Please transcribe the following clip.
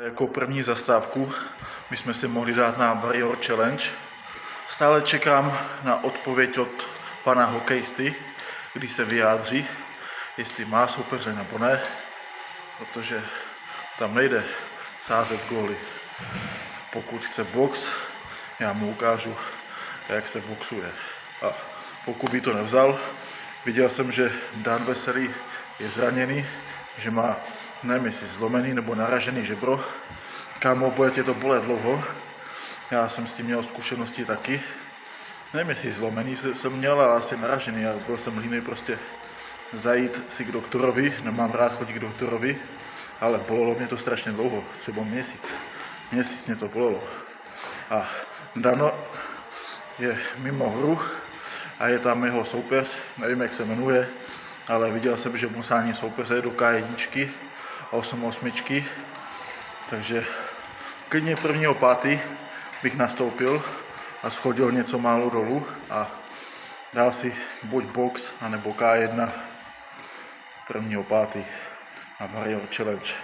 Jako první zastávku bychom si mohli dát na Warrior Challenge. Stále čekám na odpověď od pana hokejisty, kdy se vyjádří, jestli má soupeře nebo ne, protože tam nejde sázet góly. Pokud chce box, já mu ukážu, jak se boxuje. A pokud by to nevzal, viděl jsem, že Dan Veselý je zraněný, že má, nevím, jestli zlomený nebo naražený žebro. Kámo, bude tě to bolet dlouho. Já jsem s tím měl zkušenosti taky. Nevím, jestli zlomený jsem měl, ale asi naražený. A byl jsem líný prostě zajít si k doktorovi. Nemám rád chodit k doktorovi, ale bolelo mě to strašně dlouho, třeba měsíc. Měsíc mě to bolelo. A Dano je mimo hru a je tam jeho soupeř, nevím, jak se jmenuje, ale viděl jsem, že mu sání soupeře do K1 a 8-8, takže klidně 1.5. bych nastoupil a schodil něco málo dolů a dal si buď box, anebo K1 1.5. na Warrior Challenge.